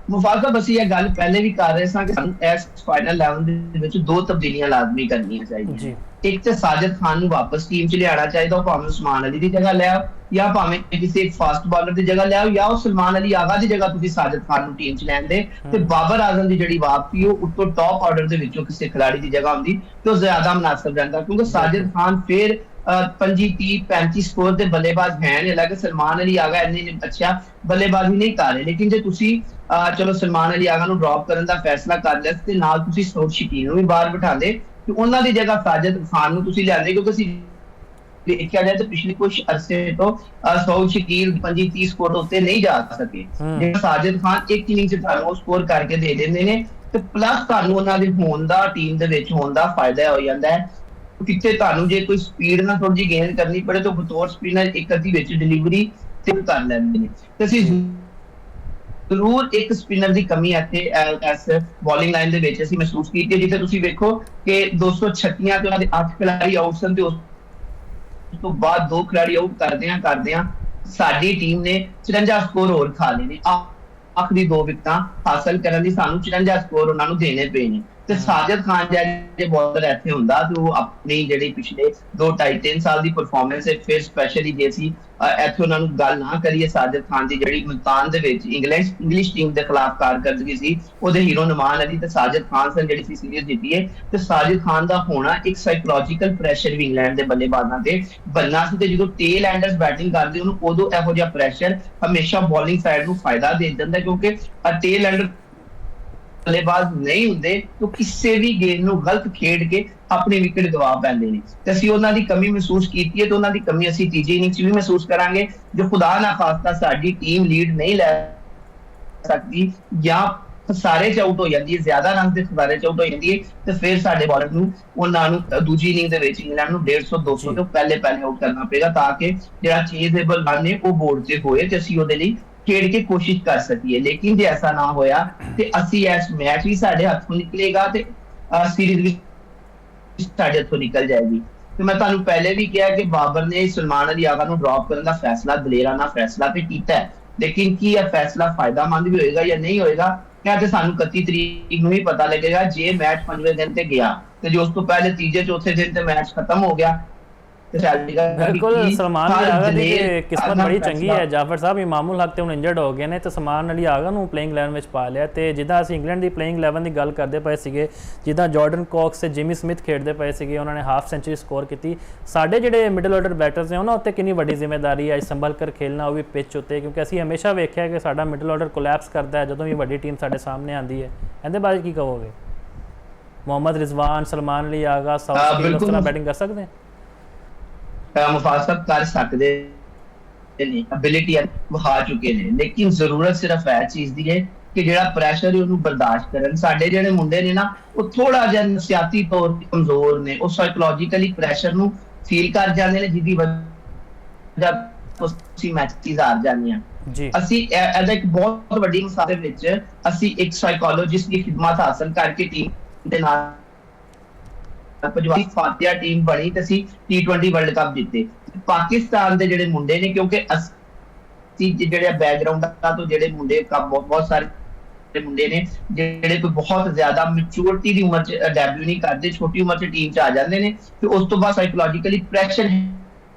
ਮੁਫਾਜ਼ਾ ਬਸੀ ਇਹ ਗੱਲ ਪਹਿਲੇ ਵੀ ਕਰ ਰਹੇ ਸਾਂ ਕਿ ਇਸ ਫਾਈਨਲ 11 ਦੇ ਵਿੱਚ 2 ਤਬਦੀਲੀਆਂ ਲਾਜ਼ਮੀ ਕਰਨੀਆਂ ਚਾਹੀਦੀਆਂ। ਇੱਕ ਤੇ साजिद खान ਨੂੰ ਵਾਪਸ ਟੀਮ 'ਚ ਲਿਆਉਣਾ ਚਾਹੀਦਾ, ਉਹ ਭਾਵੇਂ ਉਸਮਾਨ ਅਲੀ ਦੀ ਜਗ੍ਹਾ ਲੈ ਆਓ ਜਾਂ ਭਾਵੇਂ ਕਿਸੇ ਇੱਕ ਫਾਸਟ ਬਾਲਰ ਦੀ ਜਗ੍ਹਾ ਲੈ ਆਓ ਜਾਂ ਉਹ ਸਲਮਾਨ ਅਲੀ ਆਗਾ ਦੀ ਜਗ੍ਹਾ ਤੁਸੀਂ साजिद खान ਨੂੰ ਟੀਮ 'ਚ ਲੈਂਦੇ ਤੇ ਬਾਬਰ ਆਜ਼ਮ ਦੀ ਜਿਹੜੀ ਵਾਪਸੀ ਉਹ ਉੱਤੋਂ ਟੌਪ ਆਰਡਰ ਦੇ ਵਿੱਚੋਂ ਕਿਸੇ ਖਿਡਾਰੀ ਦੀ ਜਗ੍ਹਾ ਹੁੰਦੀ ਤੇ ਉਹ ਜ਼ਿਆਦਾ ਮੁਨਾਸਿਬ ਰਹਿੰਦਾ, ਕਿਉਂਕਿ साजिद खान ਫਿਰ 25 30 35 ਸਕੋਰ ਦੇ ਬੱਲੇਬਾਜ਼ ਹੈ ਨੇ, ਹਾਲਾਂਕਿ ਸਲਮਾਨ ਅਲੀ ਆਗਾ ਇੰਨੀ ਅੱਛਾ ਬੱਲੇਬਾਜ਼ੀ ਨਹੀਂ ਕਰ ਰਹੇ। ਲੇਕਿਨ ਜੇ ਤੁਸੀਂ ਚਲੋ ਸਲਮਾਨ ਅਲੀ ਆਗਾ ਨੂੰ ਡ੍ਰੌਪ ਕਰਨ ਦਾ ਫੈਸਲਾ ਕਰ ਲਿਆ ਤੇ ਨਾਲ ਤੁਸੀਂ ਸੌਦ ਸ਼ਕੀਲ ਨੂੰ ਵੀ ਬਾਹਰ ਬਿਠਾਉਂਦੇ ਤੇ ਉਹਨਾਂ ਦੀ ਜਗ੍ਹਾ साजिद खान ਨੂੰ ਤੁਸੀਂ ਲਿਆਂਦੇ, ਕਿਉਂਕਿ ਅਸੀਂ ਦੇਖਿਆ ਜਾਏ ਤਾਂ ਪਿਛਲੇ ਕੁਝ ਅਰਸੇ ਤੋਂ ਸੌਦ ਸ਼ਕੀਲ 25 30 ਸਕੋਰ ਉੱਤੇ ਨਹੀਂ ਜਾ ਸਕੇ। ਜਿਹੜਾ साजिद खान ਇੱਕ ਇਨਿੰਗ 'ਚ ਤੁਹਾਨੂੰ ਸਕੋਰ ਕਰਕੇ ਦੇ ਦਿੰਦੇ ਨੇ ਤੇ ਪਲੱਸ ਤੁਹਾਨੂੰ ਉਹਨਾਂ ਦੇ ਹੋਣ ਦਾ ਟੀਮ ਦੇ ਵਿੱਚ ਹੋਣ ਦਾ ਫਾਇਦਾ ਹੋ ਜਾਂਦਾ ਹੈ। ਕਿਤੇ ਤੁਹਾਨੂੰ ਜੇ ਕੋਈ ਸਪੀਡ ਨਾਲ ਥੋੜੀ ਜਿਹੀ ਗੇਨ ਕਰਨੀ ਪੜੇ ਤਾਂ ਬਤੌਰ ਸਪਿਨਰ ਇੱਕ ਅੱਧੀ ਵਿੱਚ ਡਿਲੀਵਰੀ ਤੇ ਕਰ ਲੈਂਦੇ ਨੇ। ਤੇ ਅਸੀਂ ਜ਼ਰੂਰ ਇੱਕ ਸਪਿਨਰ ਦੀ ਕਮੀ ਇੱਥੇ ਇਸ ਬੋਲਿੰਗ ਲਾਈਨ ਦੇ ਵਿੱਚ ਅਸੀਂ ਮਹਿਸੂਸ ਕੀਤੀ, ਜਿੱਥੇ ਤੁਸੀਂ ਵੇਖੋ ਕਿ 236 ਤੇ ਉਹਨਾਂ ਦੇ 8 ਖਿਡਾਰੀ ਆਊਟ ਸਨ ਤੇ ਉਸ ਤੋਂ ਬਾਅਦ 2 ਖਿਡਾਰੀ ਆਊਟ ਕਰਦਿਆਂ ਸਾਡੀ ਟੀਮ ਨੇ 54 ਸਕੋਰ ਹੋਰ ਖਾ ਲਏ ਨੇ। ਆਖਰੀ 2 ਵਿਕਟਾਂ ਹਾਸਲ ਕਰਨ ਲਈ ਸਾਨੂੰ 54 ਸਕੋਰ ਉਹਨਾਂ ਨੂੰ ਦੇਣੇ ਪਏ ਨੇ। ਤੇ ਸਾਜਿਦ ਖਾਨ ਜਿਹੜੇ ਬੋਲਰ ਇੱਥੇ ਹੁੰਦਾ ਤੇ ਉਹ ਆਪਣੀ ਜਿਹੜੀ ਪਿਛਲੇ 2-2.5-3 ਸਾਲ ਦੀ ਪਰਫਾਰਮੈਂਸ ਹੈ, ਫਿਰ ਸਪੈਸ਼ਲੀ ਜੇ ਅਸੀਂ ਇੱਥੇ ਉਹਨਾਂ ਨੂੰ ਗੱਲ ਨਾ ਕਰੀਏ, ਸਾਜਿਦ ਖਾਨ ਦੀ ਜਿਹੜੀ ਮੁਲਤਾਨ ਦੇ ਵਿੱਚ ਇੰਗਲਿਸ਼ ਟੀਮ ਦੇ ਖਿਲਾਫ ਕਾਰਗਰਦਗੀ ਸੀ, ਉਹਦੇ ਹੀਰੋ ਨੁਮਾਨ ਅਲੀ ਤੇ ਸਾਜਿਦ ਖਾਨ ਸਨ ਜਿਹੜੀ ਸੀ ਸੀਰੀਜ਼ ਜਿੱਤੀ ਹੈ। ਤੇ ਸਾਜਿਦ ਖਾਨ ਦਾ ਹੋਣਾ ਇੱਕ ਸਾਈਕੋਲੋਜੀਕਲ ਪ੍ਰੈਸ਼ਰ ਵੀ ਇੰਗਲੈਂਡ ਦੇ ਬੱਲੇਬਾਜ਼ਾਂ ਤੇ ਬੰਨਾ ਸੀ, ਤੇ ਜਦੋਂ ਟੇਲ ਐਂਡਰਸ ਬੈਟਿੰਗ ਕਰਦੇ ਉਹਨੂੰ ਉਦੋਂ ਇਹੋ ਜਿਹਾ ਪ੍ਰੈਸ਼ਰ ਹਮੇਸ਼ਾ ਬੋਲਿੰਗ ਸਾਈਡ ਨੂੰ ਫਾਇਦਾ ਦੇ ਦਿੰਦਾ, ਕਿਉਂਕਿ ਟੇਲ ਐਂਡਰ ਬੱਲੇਬਾਜ਼ ਨਹੀਂ ਹੁੰਦੇ ਤਾਂ ਕਿਸੇ ਵੀ ਗੇਮ ਨੂੰ ਗਲਤ ਖੇਡ ਕੇ ਆਪਣੀ ਵਿਕਟ ਗਵਾ ਪੈਂਦੇ ਨੇ। ਤੇ ਅਸੀਂ ਉਹਨਾਂ ਦੀ ਕਮੀ ਮਹਿਸੂਸ ਕੀਤੀ ਹੈ, ਤੇ ਉਹਨਾਂ ਦੀ ਕਮੀ ਅਸੀਂ ਤੀਜੀ ਇਨਿੰਗਸ ਵੀ ਮਹਿਸੂਸ ਕਰਾਂਗੇ। ਜੋ ਖੁਦਾ ਨਾ ਖਾਸਤਾ ਸਾਡੀ ਟੀਮ ਲੀਡ ਨਹੀਂ ਲੈ ਸਕਦੀ ਜਾਂ ਸਾਰੇ ਚ ਆਊਟ ਹੋ ਜਾਂਦੀ ਹੈ, ਜ਼ਿਆਦਾ ਰਨ ਦੇ ਖਿਲਾਰੇ ਚ ਆਊਟ ਹੋ ਜਾਂਦੀ ਹੈ, ਤੇ ਫਿਰ ਸਾਡੇ ਬੋਲਰ ਨੂੰ ਉਹਨਾਂ ਨੂੰ ਦੂਜੀ ਇਨਿੰਗ ਦੇ ਵਿੱਚ ਇੰਗਲੈਂਡ ਨੂੰ 150-200 ਤੋਂ ਪਹਿਲੇ ਆਊਟ ਕਰਨਾ ਪਏਗਾ, ਤਾਂ ਕਿ ਜਿਹੜਾ ਚੇਜ਼ੇਬਲ ਰਨ ਹੈ ਉਹ ਬੋਰਡ ਤੇ ਹੋਏ ਤੇ ਅਸੀਂ ਉਹਦੇ ਲਈ ਖੇਡ ਕੇ ਕੋਸ਼ਿਸ਼ ਕਰ ਸਕੀਏ। ਲੇਕਿਨ ਜੇ ਐਸਾ ਨਾ ਹੋਇਆ ਤੇ ਅਸੀਂ ਇਸ ਮੈਚ ਵੀ ਸਾਡੇ ਹੱਥੋਂ ਨਿਕਲੇਗਾ ਤੇ ਸੀਰੀਜ਼ ਵੀ ਸਾਡੇ ਹੱਥੋਂ ਨਿਕਲ ਜਾਏਗੀ। ਤੇ ਮੈਂ ਤੁਹਾਨੂੰ ਪਹਿਲੇ ਵੀ ਕਿਹਾ ਕਿ ਬਾਬਰ ਨੇ ਸਲਮਾਨ ਅਲੀ ਆਗਾ ਨੂੰ ਡ੍ਰੌਪ ਕਰਨ ਦਾ ਫੈਸਲਾ ਦਲੇਰਾਨਾ ਫੈਸਲਾ ਤੇ ਕੀਤਾ ਹੈ, ਲੇਕਿਨ ਕੀ ਇਹ ਫੈਸਲਾ ਫਾਇਦਾਮੰਦ ਵੀ ਹੋਏਗਾ ਜਾਂ ਨਹੀਂ ਹੋਏਗਾ, ਕਿਆ ਤੇ ਸਾਨੂੰ 31 ਤਰੀਕ ਨੂੰ ਹੀ ਪਤਾ ਲੱਗੇਗਾ। ਜੇ ਮੈਚ 5ਵੇਂ ਦਿਨ ਤੇ ਗਿਆ ਤੇ ਜੋ ਉਸ ਤੋਂ ਪਹਿਲੇ ਤੀਜੇ ਚੌਥੇ ਦਿਨ ਤੇ ਮੈਚ ਖਤਮ ਹੋ ਗਿਆ। ਬਿਲਕੁਲ ਸਲਮਾਨ ਅਲੀ ਆਗਾ ਦੀ ਕਿਸਮਤ ਬੜੀ ਚੰਗੀ ਹੈ ਜਾਫਰ ਸਾਹਿਬ, ਇਮਾਮੁਲ ਹਕ ਤੇ ਹੁਣ ਇੰਜਰਡ ਹੋ ਗਏ ਨੇ ਤੇ ਸਲਮਾਨ ਅਲੀ ਆਗਾ ਨੂੰ ਪਲੇਇੰਗ 11 ਵਿੱਚ ਪਾ ਲਿਆ। ਤੇ ਜਿੱਦਾਂ ਅਸੀਂ ਇੰਗਲੈਂਡ ਦੀ ਪਲੇਇੰਗ 11 ਦੀ ਗੱਲ ਕਰਦੇ ਪਏ ਸੀਗੇ, ਜਿੱਦਾਂ ਜਾਰਡਨ ਕੌਕਸ ਤੇ ਜਿਮੀ ਸਮਿਥ ਖੇਡਦੇ ਪਏ ਸੀਗੇ, ਉਹਨਾਂ ਨੇ ਹਾਫ ਸੈਂਚੁਰੀ ਸਕੋਰ ਕੀਤੀ। ਸਾਡੇ ਜਿਹੜੇ ਮਿਡਲ ਆਰਡਰ ਬੈਟਰਸ ਨੇ ਉਹਨਾਂ ਉੱਤੇ ਕਿੰਨੀ ਵੱਡੀ ਜ਼ਿੰਮੇਵਾਰੀ ਹੈ ਸੰਭਲ ਕਰ ਖੇਲਣਾ, ਉਹ ਵੀ ਪਿੱਚ ਉੱਤੇ, ਕਿਉਂਕਿ ਅਸੀਂ ਹਮੇਸ਼ਾ ਵੇਖਿਆ ਕਿ ਸਾਡਾ ਮਿਡਲ ਆਰਡਰ ਕੋਲੈਪਸ ਕਰਦਾ ਹੈ ਜਦੋਂ ਵੀ ਵੱਡੀ ਟੀਮ ਸਾਡੇ ਸਾਹਮਣੇ ਆਉਂਦੀ ਹੈ। ਇਹਦੇ ਬਾਰੇ ਕੀ ਕਹੋਗੇ? ਮੁਹੰਮਦ ਰਿਜ਼ਵਾਨ, ਸਲਮਾਨ ਅਲੀ ਆਗਾ, ਸਾਊਥਗੇਟ ਉਸ ਤਰ੍ਹਾਂ ਬੈਟਿੰਗ ਕਰ ਸਕਦੇ ਮੁਫਾਸਬ ਕਰ ਸਕਦੇ ਨੇ, ਐਬਿਲਿਟੀ ਵਹਾ ਚੁੱਕੇ ਨੇ, ਲੇਕਿਨ ਜ਼ਰੂਰਤ ਸਿਰਫ ਇਹ ਚੀਜ਼ ਦੀ ਹੈ ਕਿ ਜਿਹੜਾ ਪ੍ਰੈਸ਼ਰ ਹੈ ਉਹਨੂੰ ਬਰਦਾਸ਼ਤ ਕਰਨ। ਸਾਡੇ ਜਿਹੜੇ ਮੁੰਡੇ ਨੇ ਨਾ ਉਹ ਥੋੜਾ ਜਿਹਾ ਨਫਸਿਆਤੀ ਤੌਰ ਤੇ ਕਮਜ਼ੋਰ ਨੇ, ਉਹ ਸਾਈਕੋਲੋਜੀਕਲੀ ਪ੍ਰੈਸ਼ਰ ਨੂੰ ਫੀਲ ਕਰ ਜਾਂਦੇ ਨੇ, ਜਿਹਦੀ ਵਜ੍ਹਾ ਤੁਸੀਂ ਮੈਚਿਸ ਹਾਰ ਜਾਂਦੇ ਆ। ਅਸੀਂ ਇਹਦਾ ਇੱਕ ਬਹੁਤ ਵੱਡੀ ਮਿਸਾਲ ਦੇ ਵਿੱਚ ਅਸੀਂ ਇੱਕ ਸਾਈਕੋਲੋਜਿਸਟ ਦੀ ਖਿਦਮਤ ਹਾਸਲ ਕਰਕੇ ਟੀਮ ਦੇ ਨਾਲ ਫਾਤਿਹਾ ਟੀਮ ਬਣੀ ਤੇ ਅਸੀਂ T20 ਵਰਲਡ ਕੱਪ ਜਿੱਤੇ। ਪਾਕਿਸਤਾਨ ਦੇ ਜਿਹੜੇ ਮੁੰਡੇ ਨੇ, ਕਿਉਂਕਿ ਅਸੀਂ ਜਿਹੜੇ ਬੈਕਗ੍ਰਾਉਂਡ ਤੋਂ ਜਿਹੜੇ ਮੁੰਡੇ ਬਹੁਤ ਸਾਰੇ ਮੁੰਡੇ ਨੇ ਜਿਹੜੇ ਕੋਈ ਬਹੁਤ ਜ਼ਿਆਦਾ ਮੈਚੁਰਿਟੀ ਦੀ ਉਮਰ ਚ ਡੈਬਿਊ ਨਹੀਂ ਕਰਦੇ, ਛੋਟੀ ਉਮਰ ਚ ਟੀਮ ਚ ਆ ਜਾਂਦੇ ਨੇ ਤੇ ਉਸ ਤੋਂ ਬਾਅਦ ਸਾਈਕੋਲੋਜੀਕਲੀ ਪ੍ਰੈਸ਼ਰ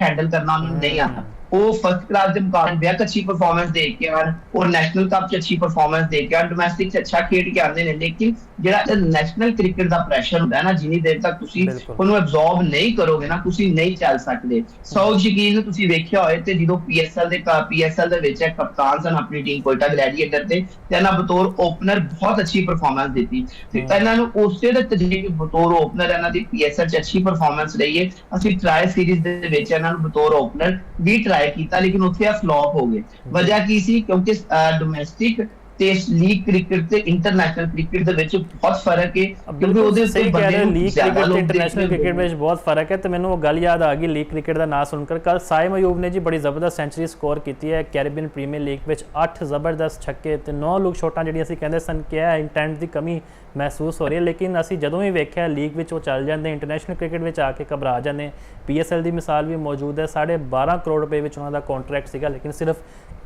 ਹੈਂਡਲ ਕਰਨਾ ਉਹਨਾਂ ਨੂੰ ਨਹੀਂ ਆਉਂਦਾ। ਉਹ ਫਸਟ ਕਲਾਸ ਦੇ ਮੁਕਾਬਲੇ ਬਹੁਤ ਅੱਛੀ ਪਰਫਾਰਮੈਂਸ ਦੇ ਕੇ ਆਣ, ਔਰ ਨੈਸ਼ਨਲ ਕੱਪ ਚ ਅੱਛੀ ਪਰਫਾਰਮੈਂਸ ਦੇ ਕੇ ਆਣ, ਡੋਮੈਸਟਿਕ ਚ ਅੱਛਾ ਖੇਡ ਕੇ ਆਉਂਦੇ ਨੇ। ਲੇਕਿਨ ਜਿਹੜਾ ਨੈਸ਼ਨਲ ਕ੍ਰਿਕਟ ਦਾ ਪ੍ਰੈਸ਼ਰ ਹੁੰਦਾ ਹੈ ਨਾ, ਜਿੰਨੀ ਦੇਰ ਤੱਕ ਤੁਸੀਂ ਉਹਨੂੰ ਐਬਜ਼ੌਰਬ ਨਹੀਂ ਕਰੋਗੇ ਨਾ, ਤੁਸੀਂ ਨਹੀਂ ਚੱਲ ਸਕਦੇ। ਸੌਦ ਸ਼ਕੀਲ ਨੂੰ ਤੁਸੀਂ ਵੇਖਿਆ ਹੋਏ ਤੇ ਜਦੋਂ ਪੀਐਸਐਲ ਦੇ ਵਿੱਚ ਕਪਤਾਨ ਸਨ ਆਪਣੀ ਟੀਮ ਕੋਇਟਾ ਗਲੈਡੀਏਟਰ ਤੇ ਇਹਨਾਂ ਬਤੌਰ ਓਪਨਰ ਬਹੁਤ ਅੱਛੀ ਪਰਫਾਰਮੈਂਸ ਦਿੱਤੀ ਤੇ ਇਹਨਾਂ ਨੂੰ ਉਸੇ ਦੇ ਤਰੀਕੇ ਬਤੌਰ ਓਪਨਰ ਇਹਨਾਂ ਦੀ ਪੀਐਸਐਲ ਚ ਅੱਛੀ ਪਰਫਾਰਮੈਂਸ ਰਹੀ ਹੈ। ਅਸੀਂ ਟਰਾਈ ਸੀਰੀਜ਼ ਦੇ ਵਿੱਚ ਇਹਨਾਂ ਨੂੰ ਬਤੌਰ ਓਪਨਰ ਵੀ ਟਰਾਈ ਕੀਤਾ, ਲੇਕਿਨ ਉੱਥੇ ਆ ਫਲॉप ਹੋ ਗਏ। ਵਜ੍ਹਾ ਕੀ ਸੀ? ਕਿਉਂਕਿ ਡੋਮੈਸਟਿਕ ਤੇ ਲੀਗ ਕ੍ਰਿਕਟ ਤੇ ਇੰਟਰਨੈਸ਼ਨਲ ਕ੍ਰਿਕਟ ਦੇ ਵਿੱਚ ਬਹੁਤ ਫਰਕ ਹੈ, ਕਿਉਂਕਿ ਉਹਦੇ ਉੱਤੇ ਬੰਦੇ ਨੂੰ ਲੀਗ ਕ੍ਰਿਕਟ ਤੇ ਇੰਟਰਨੈਸ਼ਨਲ ਕ੍ਰਿਕਟ ਵਿੱਚ ਬਹੁਤ ਫਰਕ ਹੈ। ਤੇ ਮੈਨੂੰ ਉਹ ਗੱਲ ਯਾਦ ਆ ਗਈ ਲੀਗ ਕ੍ਰਿਕਟ ਦਾ ਨਾਮ ਸੁਣकर। ਕੱਲ ਸਾਇਮ ਅਯੂਬ ਨੇ ਜੀ ਬੜੀ ਜ਼ਬਰਦਸਤ ਸੈਂਚੁਰੀ ਸਕੋਰ ਕੀਤੀ ਹੈ ਕੈਰੀਬੀਅਨ ਪ੍ਰੀਮੀਅਰ ਲੀਗ ਵਿੱਚ, 8 ਜ਼ਬਰਦਸਤ ਛੱਕੇ ਤੇ 9 ਲੁੱਕ ਸ਼ਾਟਾਂ ਜਿਹੜੀਆਂ ਅਸੀਂ ਕਹਿੰਦੇ ਸਨ ਕਿ ਇੰਟੈਂਟ ਦੀ ਕਮੀ ਮਹਿਸੂਸ ਹੋ ਰਹੀ ਹੈ, ਲੇਕਿਨ ਅਸੀਂ ਜਦੋਂ ਵੀ ਵੇਖਿਆ ਲੀਗ ਵਿੱਚ ਉਹ ਚੱਲ ਜਾਂਦੇ, ਇੰਟਰਨੈਸ਼ਨਲ ਕ੍ਰਿਕਟ ਵਿੱਚ ਆ ਕੇ ਘਬਰਾ ਜਾਂਦੇ। PSL ਦੀ ਮਿਸਾਲ ਵੀ ਮੌਜੂਦ ਹੈ, 12.5 ਕਰੋੜ ਰੁਪਏ ਵਿੱਚ ਉਹਨਾਂ ਦਾ ਕੰਟਰੈਕਟ ਸੀਗਾ, ਲੇਕਿਨ ਸਿਰਫ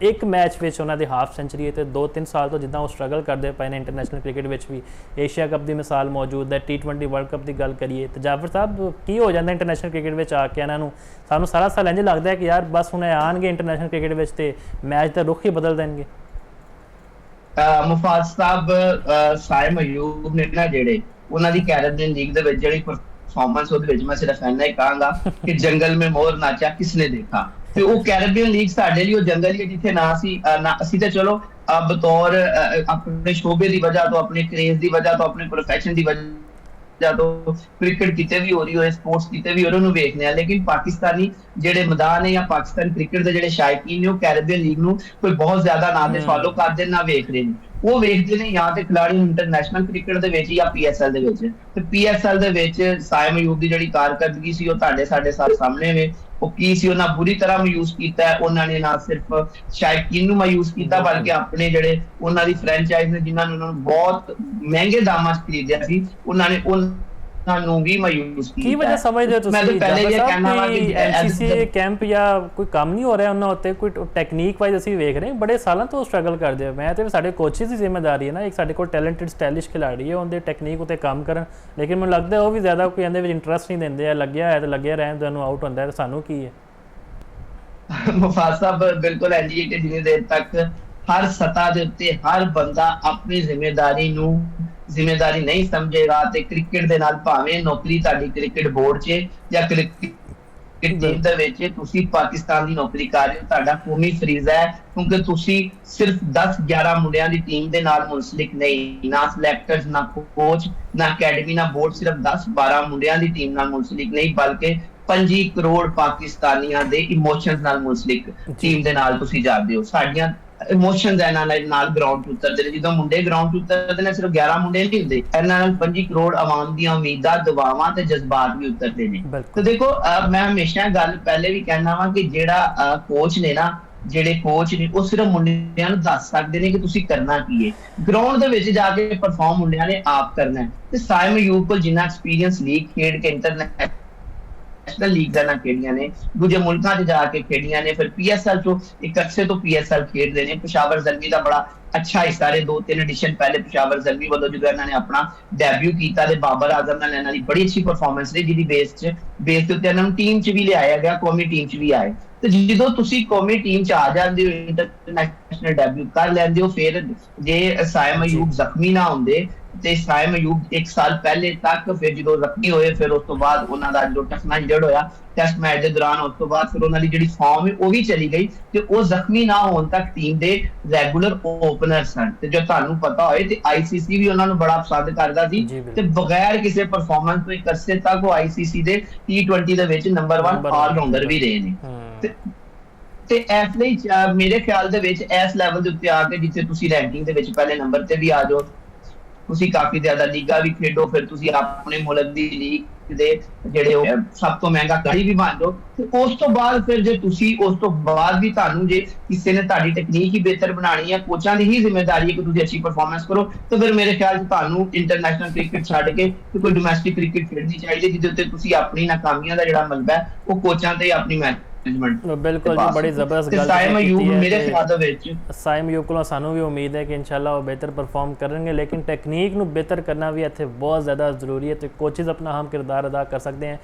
ਇੱਕ ਮੈਚ ਵਿੱਚ ਉਹਨਾਂ ਦੀ ਹਾਫ ਸੈਂਚੁਰੀ ਹੈ ਤੇ 2-3 ਸਾਲ ਤੋਂ ਜਿੱਦਾਂ ਉਹ ਸਟਰਗਲ ਕਰਦੇ ਪਏ ਨੇ ਇੰਟਰਨੈਸ਼ਨਲ ਕ੍ਰਿਕਟ ਵਿੱਚ ਵੀ। ਏਸ਼ੀਆ ਕੱਪ ਦੀ ਮਿਸਾਲ ਮੌਜੂਦ ਹੈ, T20 ਵਰਲਡ ਕੱਪ ਦੀ ਗੱਲ ਕਰੀਏ ਤੇ ਜਾਫਰ ਸਾਹਿਬ ਕੀ ਹੋ ਜਾਂਦਾ ਇੰਟਰਨੈਸ਼ਨਲ ਕ੍ਰਿਕਟ ਵਿੱਚ ਆ ਕੇ ਇਹਨਾਂ ਨੂੰ? ਸਾਨੂੰ ਸਾਰਾ ਸਾਲ ਇੰਝ ਲੱਗਦਾ ਹੈ ਕਿ ਯਾਰ ਬਸ ਹੁਣ ਆਉਣਗੇ ਇੰਟਰਨੈਸ਼ਨਲ ਕ੍ਰਿਕਟ ਵਿੱਚ ਤੇ ਮੈਚ ਦਾ ਰੁਖ ਹੀ ਬਦਲ ਦੇਣਗੇ। ਮੁਫਾਜ਼ ਸਾਹਿਬ, ਸਾਇਮ ਅਯੂਬ ਨੇ ਨਾ ਜਿਹੜੇ ਉਹਨਾਂ ਦੀ ਕੈਰੀਬੀਅਨ ਲੀਗ ਦੇ ਵਿੱਚ ਜਿਹੜੀ ਪਰਫਾਰਮੈਂਸ ਉਹਦੇ ਵਿੱਚ ਮੈਂ ਸਿਰਫ ਇੰਨਾ ਹੀ ਕਹਾਂਗਾ ਕਿ ਜੰਗਲ ਮੇਂ ਮੋਰ ਨਾਚਾ ਕਿਸਨੇ ਦੇਖਾ। ਤੇ ਉਹ ਕੈਰੀਬੀਅਨ ਲੀਗ ਸਾਡੇ ਲਈ ਉਹ ਜੰਗਲ ਹੀ ਜਿੱਥੇ ਨਾ ਅਸੀਂ ਤੇ ਚਲੋ ਬਤੌਰ ਆਪਣੇ ਸ਼ੋਬੇ ਦੀ ਵਜ੍ਹਾ ਤੋਂ, ਆਪਣੇ ਕ੍ਰੇਜ਼ ਦੀ ਵਜ੍ਹਾ ਤੋਂ, ਆਪਣੇ ਪ੍ਰੋਫੈਸ਼ਨ ਦੀ ਵਜ੍ਹਾ ਤੋਂ ਕ੍ਰਿਕਟ ਕਿਤੇ ਵੀ ਹੋ ਰਹੀ ਹੋਏ, ਸਪੋਰਟਸ ਕਿਤੇ ਵੀ ਉਹਨੂੰ ਵੇਖਦੇ ਆ, ਲੇਕਿਨ ਪਾਕਿਸਤਾਨੀ ਜਿਹੜੇ ਮੈਦਾਨ ਹੈ ਜਾਂ ਪਾਕਿਸਤਾਨ ਕ੍ਰਿਕਟ ਦੇ ਜਿਹੜੇ ਸ਼ਾਇਕੀਨ ਨੇ ਉਹ ਕੈਰੀਬੀਅਨ ਲੀਗ ਨੂੰ ਕੋਈ ਬਹੁਤ ਜ਼ਿਆਦਾ ਨਾ ਤੇ ਫਾਲੋ ਕਰਦੇ ਨਾ ਵੇਖ ਰਹੇ ਨੇ। ਉਹ ਵੇਖਦੇ ਨੇ ਜਾਂ ਤੇ ਖਿਡਾਰੀ ਇੰਟਰਨੈਸ਼ਨਲ ਕ੍ਰਿਕਟ ਦੇ ਵਿੱਚ ਜਾਂ PSL ਦੇ ਵਿੱਚ। ਤੇ PSL ਦੇ ਵਿੱਚ ਸਾਇਮ ਅਯੂਬ ਦੀ ਜਿਹੜੀ ਕਾਰਕਰਦਗੀ ਸੀ ਉਹ ਸਾਡੇ ਸਾਹਮਣੇ ਵੇ। ਉਹ ਕੀ ਸੀ, ਉਹਨਾਂ ਬੁਰੀ ਤਰ੍ਹਾਂ ਮਾਯੂਸ ਕੀਤਾ ਹੈ। ਉਹਨਾਂ ਨੇ ਨਾ ਸਿਰਫ ਸ਼ਾਇਕੀਨ ਨੂੰ ਮਾਯੂਸ ਕੀਤਾ ਬਲਕਿ ਆਪਣੇ ਜਿਹੜੇ ਉਹਨਾਂ ਦੀ ਫਰੈਂਚਾਈਜ਼ ਨੇ ਜਿਨ੍ਹਾਂ ਨੇ ਉਹਨਾਂ ਨੂੰ ਬਹੁਤ ਮਹਿੰਗੇ ਦਾਮਾਂ 'ਚ ਖਰੀਦਿਆ ਸੀ, ਉਹਨਾਂ ਨੇ ਨੂੰ ਵੀ ਮਾਯੂਸ ਕੀ ਕੀਤਾ ਵਜ੍ਹਾ ਸਮਝਦੇ ਹੋ ਮੈਂ ਤਾਂ ਤੁਸੀਂ ਪਹਿਲੇ ਜਾਫਰ ਇਹ ਸਾਹਿਬ ਕਹਿਣਾ ਵਾ ਕਿ ਕਿ ਐਨਸੀਸੀ ਕੈਂਪ ਜਾਂ ਕੋਈ ਕੰਮ ਨਹੀਂ ਹੋ ਰਿਹਾ ਉਹਨਾਂ ਉੱਤੇ, ਕੋਈ ਟੈਕਨੀਕ ਵਾਈਜ਼ ਅਸੀਂ ਵੇਖ ਰਹੇ ਹਾਂ ਬੜੇ ਸਾਲਾਂ ਤੋਂ ਸਟਰਗਲ ਕਰਦੇ ਹੋ। ਮੈਂ ਤੇ ਸਾਡੇ ਕੋਚਿਸ ਦੀ ਜ਼ਿੰਮੇਵਾਰੀ ਹੈ ਨਾ, ਇੱਕ ਸਾਡੇ ਕੋਲ ਟੈਲੈਂਟਡ ਸਟਾਈਲਿਸ਼ ਖਿਡਾਰੀ ਹੈ, ਉਹਦੇ ਟੈਕਨੀਕ ਉਤੇ ਕੰਮ ਕਰਨ, ਲੇਕਿਨ ਮੈਨੂੰ ਲੱਗਦਾ ਉਹ ਵੀ ਜ਼ਿਆਦਾ ਕੋਈ ਇਹਦੇ ਵਿੱਚ ਇੰਟਰਸਟ ਨਹੀਂ ਦਿੰਦੇ ਆ, ਲੱਗਿਆ ਹੋਇਆ ਤਾਂ ਲੱਗਿਆ ਰਹਿਣ ਦੇ, ਉਹਨੂੰ ਆਊਟ ਹੁੰਦਾ ਹੈ, ਸਾਨੂੰ ਕੀ ਹੈ। ਮੁਫਾਜ਼ ਸਾਹਿਬ ਬਿਲਕੁਲ ਐਂਜੀ ਕਿ ਜਿੰਨੀ ਦੇਰ ਤੱਕ ਹਰ ਸਤਹ ਦੇ ਉੱਤੇ ਹਰ ਬੰਦਾ ਆਪਣੀ ਜ਼ਿੰਮੇਦਾਰੀ ਨਹੀਂ ਸਮਝੇਗਾ ਤੇ ਕ੍ਰਿਕਟ ਦੇ ਨਾਲ, ਭਾਵੇਂ ਨੌਕਰੀ ਤੁਹਾਡੀ ਕ੍ਰਿਕਟ ਬੋਰਡ 'ਚ ਜਾਂ ਕ੍ਰਿਕਟ ਟੀਮ ਦੇ ਵਿੱਚ ਤੁਸੀਂ ਪਾਕਿਸਤਾਨ ਦੀ ਨੌਕਰੀ ਕਰ ਰਹੇ ਹੋ, ਤੁਹਾਡਾ ਕੌਮੀ ਫਰੀਜ਼ਾ ਹੈ, ਕਿਉਂਕਿ ਤੁਸੀਂ ਸਿਰਫ 10-11 ਮੁੰਡਿਆਂ ਦੀ ਟੀਮ ਦੇ ਨਾਲ ਮੁਨਸਲਿਕ ਨਹੀਂ, ਨਾ ਸਿਲੈਕਟਰਸ, ਨਾ ਕੋਚ, ਨਾ ਅਕੈਡਮੀ, ਨਾ ਬੋਰਡ, ਸਿਰਫ 10-12 ਮੁੰਡਿਆਂ ਦੀ ਟੀਮ ਨਾਲ ਮੁਨਸਲਿਕ ਨਹੀਂ, ਬਲਕਿ 25 ਕਰੋੜ ਪਾਕਿਸਤਾਨੀਆਂ ਦੇ ਇਮੋਸ਼ਨਸ ਨਾਲ ਮੁਨਸਲਿਕ ਟੀਮ ਦੇ ਨਾਲ ਤੁਸੀਂ ਜਾਂਦੇ ਹੋ। ਸਾਡੀਆਂ ਇਮੋਸ਼ਨਸ ਇਹਨਾਂ ਨਾਲ ਗਰਾਊਂਡ ਤੇ ਉਤਰਦੇ ਨੇ, ਜਦੋਂ ਮੁੰਡੇ ਗਰਾਊਂਡ ਤੇ ਉਤਰਦੇ ਨੇ ਸਿਰਫ 11 ਮੁੰਡੇ ਨਹੀਂ ਹੁੰਦੇ, ਇਹਨਾਂ ਨਾਲ 25 ਕਰੋੜ ਆਵਾਮ ਦੀਆਂ ਉਮੀਦਾਂ, ਦੁਆਵਾਂ ਤੇ ਜਜ਼ਬਾਤ ਵੀ ਉਤਰਦੇ ਨੇ। ਤੇ ਦੇਖੋ ਮੈਂ ਹਮੇਸ਼ਾ ਗੱਲ ਪਹਿਲੇ ਵੀ ਕਹਿਣਾ ਵਾ ਕਿ ਜਿਹੜਾ ਕੋਚ ਨੇ ਨਾ, ਜਿਹੜੇ ਕੋਚ ਨੇ ਉਹ ਸਿਰਫ ਮੁੰਡਿਆਂ ਨੂੰ ਦੱਸ ਸਕਦੇ ਨੇ ਕਿ ਤੁਸੀਂ ਕਰਨਾ ਕੀ ਹੈ, ਗਰਾਊਂਡ ਦੇ ਵਿੱਚ ਜਾ ਕੇ ਪਰਫਾਰਮ ਮੁੰਡਿਆਂ ਨੇ ਆਪ ਕਰਨਾ ਹੈ। ਤੇ ਸਾਇਮ ਅਯੂਬ ਕੋਲ ਜਿੰਨਾ ਐਕਸਪੀਰੀਅੰਸ ਲੀਗ ਖੇਡ ਕੇ, ਇੰਟਰਨੈਸ਼ਨਲ ਲੀਗ ਦਾ ਨਾ ਖੇਡੀਆਂ ਨੇ, ਦੂਜੇ ਮੁਲਕਾਂ 'ਚ ਜਾ ਕੇ ਖੇਡੀਆਂ ਨੇ, ਫਿਰ ਪੀਐਸਐਲ ਤੋਂ ਇੱਕ ਅਰਸੇ ਤੋਂ ਪੀਐਸਐਲ ਖੇਡਦੇ ਨੇ। ਪਸ਼ਾਵਰ ਜ਼ਲਮੀ ਦਾ ਬੜਾ ਅੱਛਾ ਹਿੱਸਾ ਰਹੇ, 2-3 ਐਡੀਸ਼ਨ ਪਹਿਲੇ ਪਸ਼ਾਵਰ ਜ਼ਲਮੀ ਵੱਲੋਂ ਜਦੋਂ ਇਹਨਾਂ ਨੇ ਆਪਣਾ ਡੈਬਿਊ ਕੀਤਾ ਤੇ ਬਾਬਰ ਆਜ਼ਮ ਨਾਲ ਇਹਨਾਂ ਦੀ ਬੜੀ ਅੱਛੀ ਪਰਫਾਰਮੈਂਸ ਰਹੀ, ਜਿਹਦੀ ਬੇਸ ਦੇ ਉੱਤੇ ਇਹਨਾਂ ਨੂੰ ਟੀਮ 'ਚ ਵੀ ਲਿਆਇਆ ਗਿਆ, ਕੌਮੀ ਟੀਮ 'ਚ ਵੀ ਆਏ। ਤੇ ਜਦੋਂ ਤੁਸੀਂ ਕੌਮੀ ਟੀਮ 'ਚ ਆ ਜਾਂਦੇ ਹੋ, ਇੰਟਰਨੈਸ਼ਨਲ ਡੈਬਿਊ ਕਰ ਲੈਂਦੇ ਹੋ, ਫਿਰ ਜੇ ਸਾਇਮ ਅਯੂਬ ਜ਼ਖਮੀ ਨਾ ਹੁੰਦੇ ਤੇ ਸਾਇਮ ਅਯੂਬ 1 ਸਾਲ ਪਹਿਲੇ ਤੱਕ, ਫਿਰ ਜਦੋਂ ਜ਼ਖਮੀ ਹੋਏ, ਫਿਰ ਉਸ ਤੋਂ ਬਾਅਦ ਉਹਨਾਂ ਦਾ ਜੋ ਟਫਨਾ ਇੰਜਰਡ ਹੋਇਆ ਟੈਸਟ ਮੈਚ ਦੇ ਦੌਰਾਨ, ਉਸ ਤੋਂ ਬਾਅਦ ਫਿਰ ਉਹਨਾਂ ਦੀ ਜਿਹੜੀ ਫਾਰਮ ਹੈ ਉਹ ਵੀ ਚਲੀ ਗਈ, ਤੇ ਉਹ ਜ਼ਖਮੀ ਨਾ ਹੋਣ ਤੱਕ ਟੀਮ ਦੇ ਰੈਗੂਲਰ ਓਪਨਰ ਸਨ। ਤੇ ਜੋ ਤੁਹਾਨੂੰ ਪਤਾ ਹੋਏ ਤੇ ਆਈਸੀਸੀ ਵੀ ਉਹਨਾਂ ਨੂੰ ਬੜਾ ਪਸੰਦ ਕਰਦਾ ਸੀ, ਤੇ ਬਗੈਰ ਕਿਸੇ ਪਰਫਾਰਮੈਂਸ ਤੋਂ ਇੱਕ ਅਰਸੇ ਤੱਕ ਉਹ ਆਈਸੀਸੀ ਦੇ T20 ਦੇ ਵਿੱਚ ਨੰਬਰ 1 ਆਲਰਾਊਂਡਰ ਵੀ ਰਹੇ ਨੇ। ਤੇ ਇਸ ਲਈ ਮੇਰੇ ਖਿਆਲ ਦੇ ਵਿੱਚ ਇਸ ਲੈਵਲ ਦੇ ਉੱਤੇ ਆ ਕੇ, ਜਿੱਥੇ ਤੁਸੀਂ ਰੈਂਕਿੰਗ ਦੇ ਵਿੱਚ ਪਹਿਲੇ ਨੰਬਰ ਤੇ ਵੀ ਆ ਜਾਓ, ਤੁਸੀਂ ਕਾਫੀ ਜ਼ਿਆਦਾ ਲੀਗਾਂ ਵੀ ਖੇਡੋ, ਫਿਰ ਤੁਸੀਂ ਆਪਣੇ ਮੁਲਕ ਦੀ ਲੀਗ ਦੇ ਜਿਹੜੇ ਸਭ ਤੋਂ ਮਹਿੰਗਾ ਖਿਡਾਰੀ ਵੀ ਬਣ ਜਾਓ, ਤੇ ਉਸ ਤੋਂ ਬਾਅਦ ਫਿਰ ਜੇ ਤੁਸੀਂ ਉਸ ਤੋਂ ਬਾਅਦ ਵੀ ਤੁਹਾਨੂੰ ਜੇ ਕਿਸੇ ਨੇ ਤੁਹਾਡੀ ਟੈਕਨੀਕ ਹੀ ਬਿਹਤਰ ਬਣਾਉਣੀ ਹੈ, ਕੋਚਾਂ ਦੀ ਹੀ ਜ਼ਿੰਮੇਵਾਰੀ ਹੈ ਕਿ ਤੁਸੀਂ ਅੱਛੀ ਪਰਫਾਰਮੈਂਸ ਕਰੋ, ਤਾਂ ਫਿਰ ਮੇਰੇ ਖਿਆਲ 'ਚ ਤੁਹਾਨੂੰ ਇੰਟਰਨੈਸ਼ਨਲ ਕ੍ਰਿਕਟ ਛੱਡ ਕੇ ਕੋਈ ਡੋਮੈਸਟਿਕ ਕ੍ਰਿਕਟ ਖੇਡਣੀ ਚਾਹੀਦੀ, ਜਿਹਦੇ ਉੱਤੇ ਤੁਸੀਂ ਆਪਣੀ ਨਾਕਾਮੀਆਂ ਦਾ ਜਿਹੜਾ ਮਲਬਾ ਹੈ ਉਹ ਕੋਚਾਂ ਤੇ ਆਪਣੀ ਬਿਲਕੁਲ ਜੀ, ਬੜੀ ਜ਼ਬਰਦਸਤ ਗੱਲ ਸਾਇਮ ਅਯੂਬ ਮੇਰੇ ਖਿਆਲ ਦੇ ਵਿੱਚ, ਸਾਇਮ ਅਯੂਬ ਕੋਲੋਂ ਸਾਨੂੰ ਵੀ ਉਮੀਦ ਹੈ ਕਿ ਇਨਸ਼ਾਅੱਲਾ ਉਹ ਬਿਹਤਰ ਪਰਫਾਰਮ ਕਰਨਗੇ, ਲੇਕਿਨ ਟੈਕਨੀਕ ਨੂੰ ਬਿਹਤਰ ਕਰਨਾ ਵੀ ਇੱਥੇ ਬਹੁਤ ਜ਼ਿਆਦਾ ਜ਼ਰੂਰੀ ਹੈ, ਤੇ ਕੋਚਿਸ ਆਪਣਾ ਅਹਿਮ ਕਿਰਦਾਰ ਅਦਾ ਕਰ ਸਕਦੇ हैं।